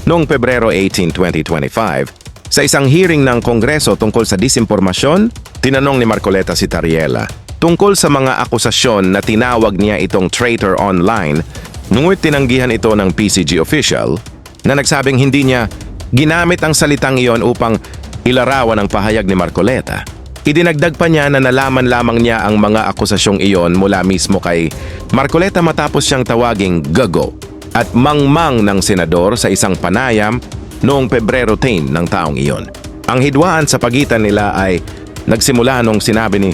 noong Pebrero 18, 2025. Sa isang hearing ng Kongreso tungkol sa disinformasyon, tinanong ni Marcoleta si Tariela tungkol sa mga akusasyon na tinawag niya itong traitor online, ngunit tinanggihan ito ng PCG official na nagsabing hindi niya ginamit ang salitang iyon upang ilarawan ang pahayag ni Marcoleta. Idinagdag pa niya na nalaman lamang niya ang mga akusasyong iyon mula mismo kay Marcoleta matapos siyang tawaging gago at mangmang ng senador sa isang panayam noong Pebrero 10 ng taong iyon. Ang hidwaan sa pagitan nila ay nagsimula nung sinabi ni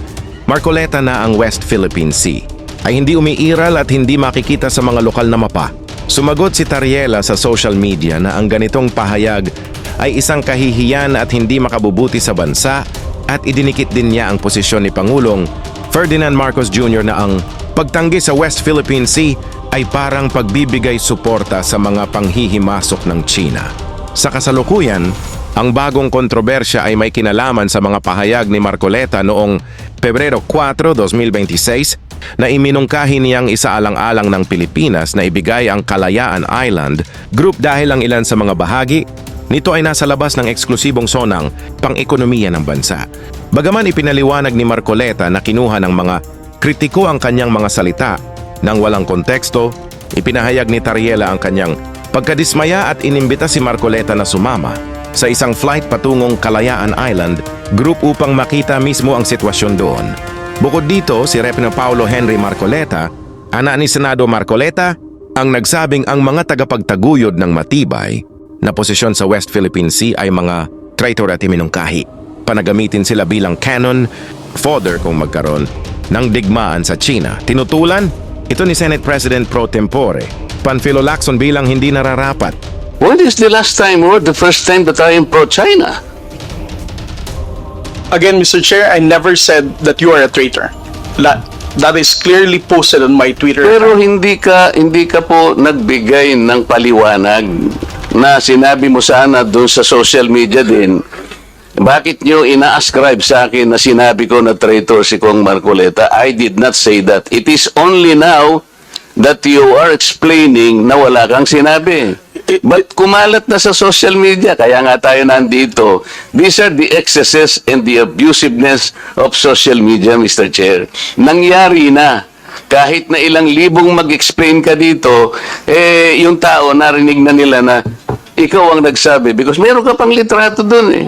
Marcoleta na ang West Philippine Sea ay hindi umiiral at hindi makikita sa mga lokal na mapa. Sumagot si Tariela sa social media na ang ganitong pahayag ay isang kahihiyan at hindi makabubuti sa bansa at idinikit din niya ang posisyon ni Pangulong Ferdinand Marcos Jr. na ang pagtanggi sa West Philippine Sea ay parang pagbibigay suporta sa mga panghihimasok ng China. Sa kasalukuyan, ang bagong kontrobersya ay may kinalaman sa mga pahayag ni Marcoleta noong Pebrero 4, 2026 na iminungkahi niyang isaalang-alang ng Pilipinas na ibigay ang Kalayaan Island Group dahil ang ilan sa mga bahagi nito ay nasa labas ng eksklusibong zonang pang-ekonomiya ng bansa. Bagaman ipinaliwanag ni Marcoleta na kinuha ng mga kritiko ang kanyang mga salita nang walang konteksto, ipinahayag ni Tariela ang kanyang pagkadismaya at inimbita si Marcoleta na sumama sa isang flight patungong Kalayaan Island Group upang makita mismo ang sitwasyon doon. Bukod dito, si Rep. Paulo Henry Marcoleta, anak ni Senado Marcoleta, ang nagsabing ang mga tagapagtaguyod ng matibay na posisyon sa West Philippine Sea ay mga traitor at iminungkahi. Panagamitin sila bilang cannon, fodder kung magkaroon ng digmaan sa China. Tinutulan ito ni Senate President Pro Tempore, Panfilo Lacson bilang hindi nararapat. When is the last time or the first time that I am pro-China? Again, Mr. Chair, I never said that you are a traitor. That is clearly posted on my Twitter Pero account. hindi ka po nagbigay ng paliwanag na sinabi mo sana doon sa social media din. Bakit nyo ina-ascribe sa akin na sinabi ko na traitor si Kong Marcoleta? I did not say that. It is only now that you are explaining na wala kang sinabi. But kumalat na sa social media, kaya nga tayo nandito. These are the excesses and the abusiveness of social media, Mr. Chair. Nangyari na. Kahit na ilang libong mag-explain ka dito, yung tao narinig na nila na ikaw ang nagsabi because meron ka pang litrato dun eh.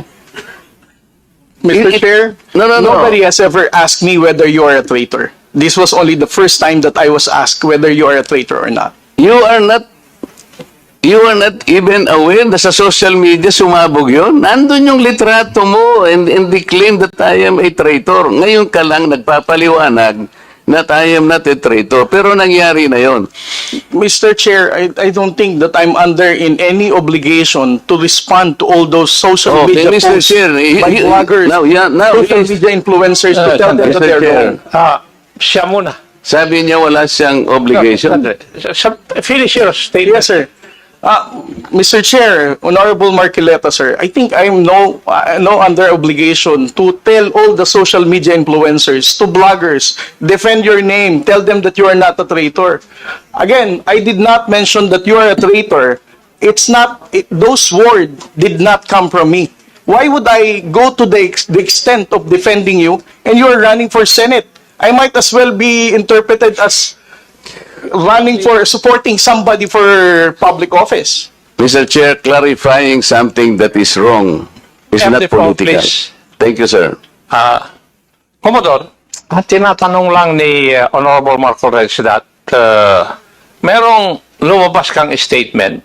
Mr. Chair, No. nobody has ever asked me whether you are a traitor. This was only the first time that I was asked whether you are a traitor or not. You are not even aware na sa social media sumabog yun? Nandun yung litrato mo and they claim that I am a traitor. Ngayon ka lang nagpapaliwanag that I am not a traitor. Pero nangyari na yon. Mr. Chair, I don't think that I'm under in any obligation to respond to all those social Okay, media Mr. posts Chair, by vloggers, now social yes. media influencers to tell them that Mr. they're Chair. wrong. Siya muna. Sabi niya wala siyang obligation. Finish your statement. Yes, sir. Mr. Chair, Honorable Marcoleta, sir, I think I'm no under obligation to tell all the social media influencers, to bloggers, defend your name, tell them that you are not a traitor. Again, I did not mention that you are a traitor. It's not, those words did not come from me. Why would I go to the extent of defending you and you are running for Senate? I might as well be interpreted as running for supporting somebody for public office. Mr. Chair, clarifying something that is wrong is Have not the floor, political. please. Thank you, sir. Commodore, tinatanong lang ni Honorable Marcoleta that merong lumabas kang statement.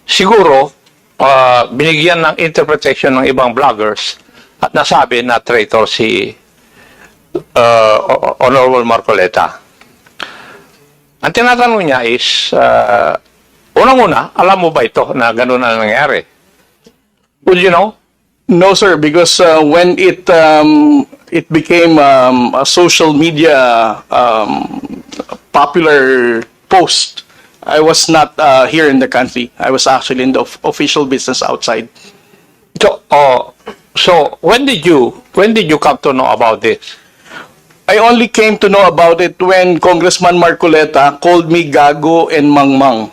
Siguro, binigyan ng interpretation ng ibang vloggers at nasabi na traitor si Honorable Marcoleta. Ang tinatanong niya is, unang-una, alam mo ba ito na gano'n na nangyari? Would you know? No, sir, because when it became a social media popular post, I was not here in the country. I was actually in the official business outside. So when did you come to know about this? I only came to know about it when Congressman Marcoleta called me gago and mangmang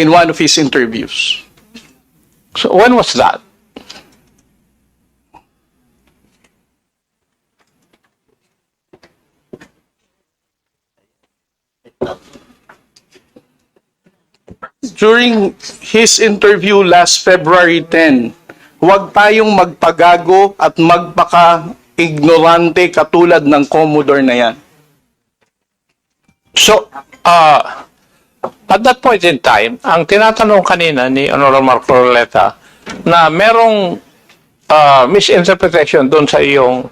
in one of his interviews. So when was that? During his interview last February 10, huwag tayong magpagago at magpaka-ignorante katulad ng Commodore na yan. So, at that point in time, ang tinatanong kanina ni Honorable Marcoleta na merong misinterpretation doon sa iyong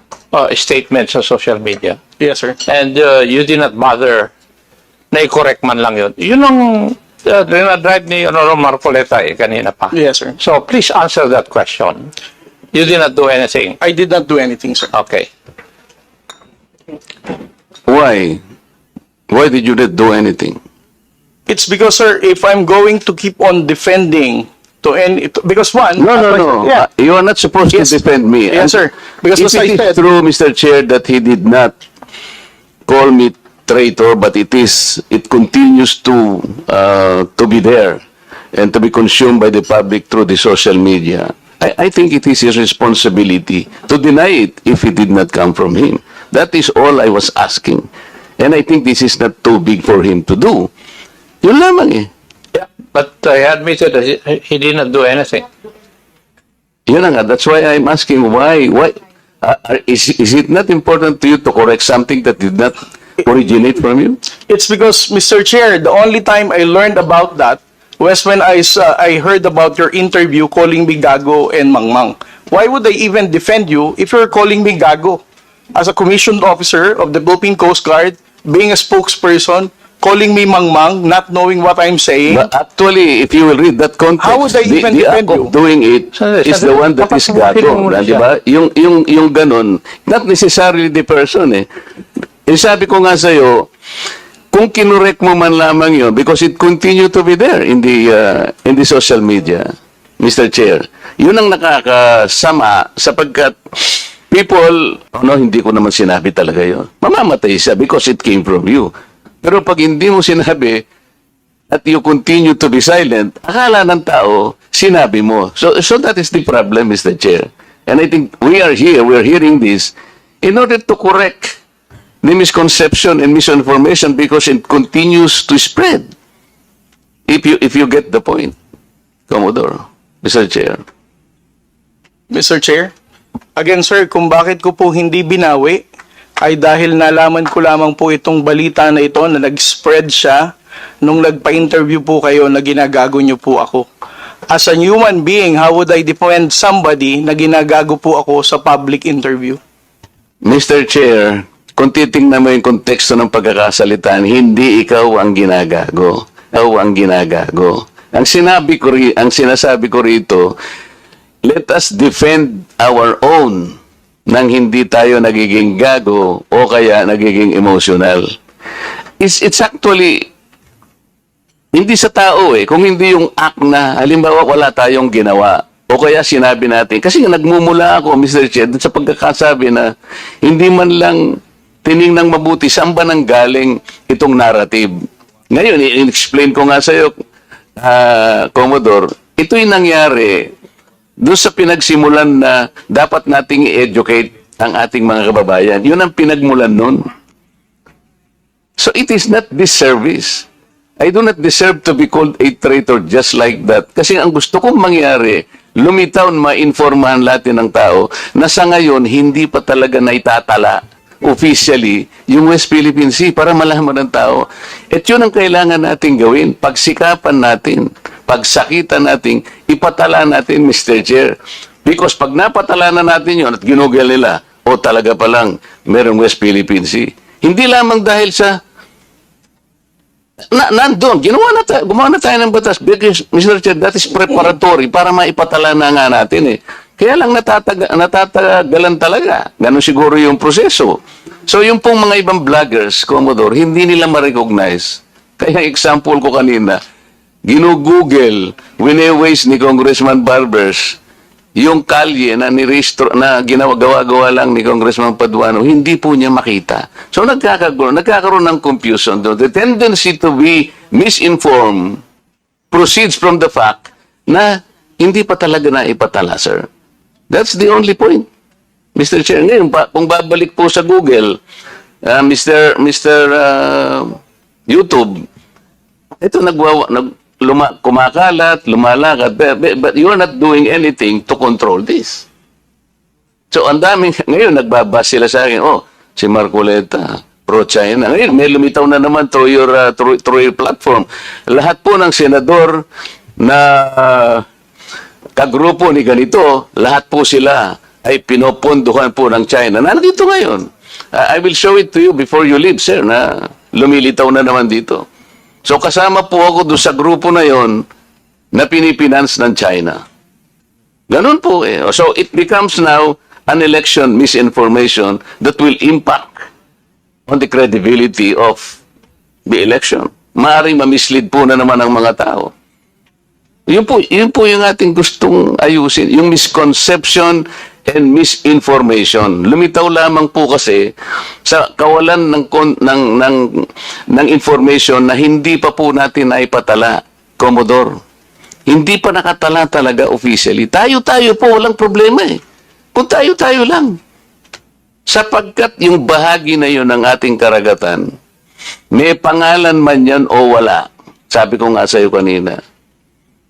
statement sa social media. Yes, sir. And you did not bother na i-correct man lang yun. Yun ang dinadrive ni Honorable Marcoleta kanina pa. Yes, sir. So, please answer that question. You did not do anything. I did not do anything, sir. Okay. Why? Why did you not do anything? It's because, sir, if I'm going to keep on defending to any, because one, No. Yeah. You are not supposed Yes. to defend me. Yes, sir. Because if as I it said- is true, Mr. Chair, that he did not call me traitor, but it continues to be there and to be consumed by the public through the social media. I think it is his responsibility to deny it if it did not come from him. That is all I was asking. And I think this is not too big for him to do. Yun lamang eh. Yeah. But he admitted that he did not do anything. Yun na nga, that's why I'm asking why is it not important to you to correct something that did not originate from you? It's because, Mr. Chair, the only time I learned about that was when I heard about your interview calling me gago and mangmang. Why would I even defend you if you're calling me gago? As a commissioned officer of the Philippine Coast Guard, being a spokesperson, calling me mangmang, not knowing what I'm saying. But actually, if you will read that context, How would I even the defend act you? of doing it Sandali, is the one that is papasukin mo gago, muna di ba? Yung ganun, not necessarily the person eh. Eh, sabi ko nga sa'yo, kung kinurek mo man lamang yun, because it continue to be there in the social media, Mr. Chair, yun ang nakakasama sapagkat people, hindi ko naman sinabi talaga yun. Mamamatay siya because it came from you. Pero pag hindi mo sinabi at you continue to be silent, akala ng tao, sinabi mo. So that is the problem, Mr. Chair. And I think we are hearing this in order to correct the misconception and misinformation because it continues to spread. If you get the point, Commodore, Mr. Chair. Mr. Chair, again, sir, kung bakit ko po hindi binawi ay dahil nalaman ko lamang po itong balita na ito na nag-spread siya nung nagpa-interview po kayo na ginagago niyo po ako. As a human being, how would I defend somebody na ginagago po ako sa public interview? Mr. Chair, kung titingnan mo yung konteksto ng pagkakasalitan, hindi ikaw ang ginagago. Ikaw ang ginagago. Ang sinasabi ko rito, let us defend our own nang hindi tayo nagiging gago o kaya nagiging emotional. It's actually hindi sa tao eh, kung hindi yung act na halimbawa wala tayong ginawa o kaya sinabi natin, kasi nagmumula ako, Mr. Chair, sa pagkakasabi na hindi man lang tiningnang mabuti saan ba nang galing itong narrative. Ngayon, i-explain ko nga sa iyo, Commodore, ito yung nangyari doon sa pinagsimulan na dapat nating i-educate ang ating mga kababayan. Yun ang pinagmulan nun. So it is not disservice. I do not deserve to be called a traitor just like that. Kasi ang gusto kong mangyari, lumitaw na ma-informahan natin ng tao na sa ngayon, hindi pa talaga naitatala officially yung West Philippine Sea para malaman ng tao. At yun ang kailangan natin gawin. Pagsikapan natin, pagsakitan natin, ipatala natin, Mr. Chair. Because pag napatala na natin yun at ginugel nila, talaga palang merong West Philippine Sea. Hindi lamang dahil sa nandun, gumawa na tayo ng batas. Because, Mr. Chair, that is preparatory para maipatala na nga natin eh. Kaya lang natatagalan talaga. Ganun siguro yung proseso. So yung pong mga ibang vloggers, Commodore, hindi nila ma-recognize. Kaya example ko kanina, ginugoogle, wine-waste ni Congressman Barbers, yung kalye na gawa lang ni Congressman Paduano, hindi po niya makita. So nagkakaroon ng confusion. The tendency to be misinformed proceeds from the fact na hindi pa talaga na ipatala, sir. That's the only point, Mr. Chair. Ngayon, kung babalik po sa Google, Mr. YouTube, ito kumakalat, lumalakad, but you are not doing anything to control this. So, ang daming, ngayon, nagbabas sila sa akin, si Marcoleta, pro-China. Ngayon, may lumitaw na naman through your platform. Lahat po ng senador na kagrupo ni ganito, lahat po sila ay pinopondohan po ng China. Nandito ngayon. I will show it to you before you leave, sir, na lumilitaw na naman dito. So, kasama po ako doon sa grupo na yon na pinipinance ng China. Ganun po eh. So, it becomes now an election misinformation that will impact on the credibility of the election. Maaring mamislead po na naman ang mga tao. Yun po yung ating gustong ayusin. Yung misconception and misinformation. Lumitaw lamang po kasi sa kawalan ng information na hindi pa po natin naipatala, Commodore. Hindi pa nakatala talaga officially. Tayo-tayo po, walang problema eh. Kung tayo-tayo lang. Sapagkat yung bahagi na yun ng ating karagatan, may pangalan man yan o wala. Sabi ko nga sa'yo kanina,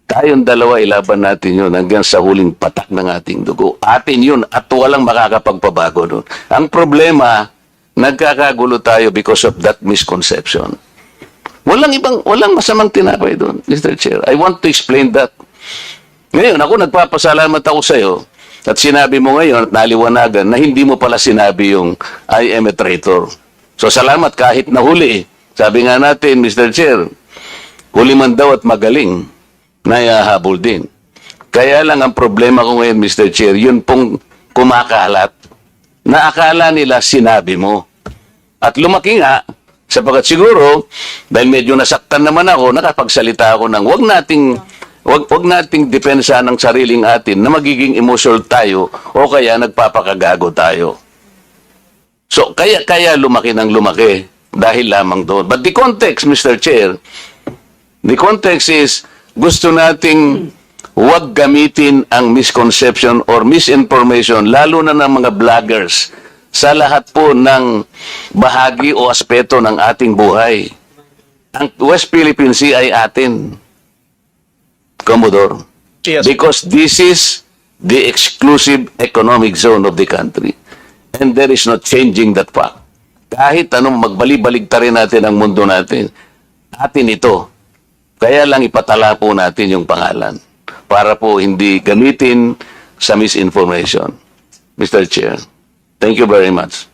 tayong dalawa, ilaban natin yun hanggang sa huling patak ng ating dugo. Atin yun at walang makakapagpabago nun. Ang problema, nagkakagulo tayo because of that misconception. Walang masamang tinapay doon, Mr. Chair. I want to explain that. Ngayon, ako nagpapasalamat ako sa'yo at sinabi mo ngayon at naliwanagan na hindi mo pala sinabi yung I am a traitor. So, salamat kahit nahuli. Sabi nga natin, Mr. Chair, huli man daw at magaling. Nayahabol din. Kaya lang ang problema ko ngayon, Mr. Chair, yun pong kumakalat na akala nila sinabi mo. At lumaki nga, sapagkat siguro, dahil medyo nasaktan naman ako, nakapagsalita ako ng wag nating depensa ng sariling atin na magiging emotional tayo o kaya nagpapakagago tayo. So, kaya lumaki ng lumaki dahil lamang doon. But the context, Mr. Chair, the context is gusto nating huwag gamitin ang misconception or misinformation, lalo na ng mga vloggers, sa lahat po ng bahagi o aspeto ng ating buhay. Ang West Philippine Sea ay atin, Commodore. Yes. Because this is the exclusive economic zone of the country. And there is no changing that fact. Kahit anong magbali-baligtarin natin ang mundo natin, atin ito. Kaya lang ipatala po natin yung pangalan para po hindi gamitin sa misinformation. Mr. Chair, thank you very much.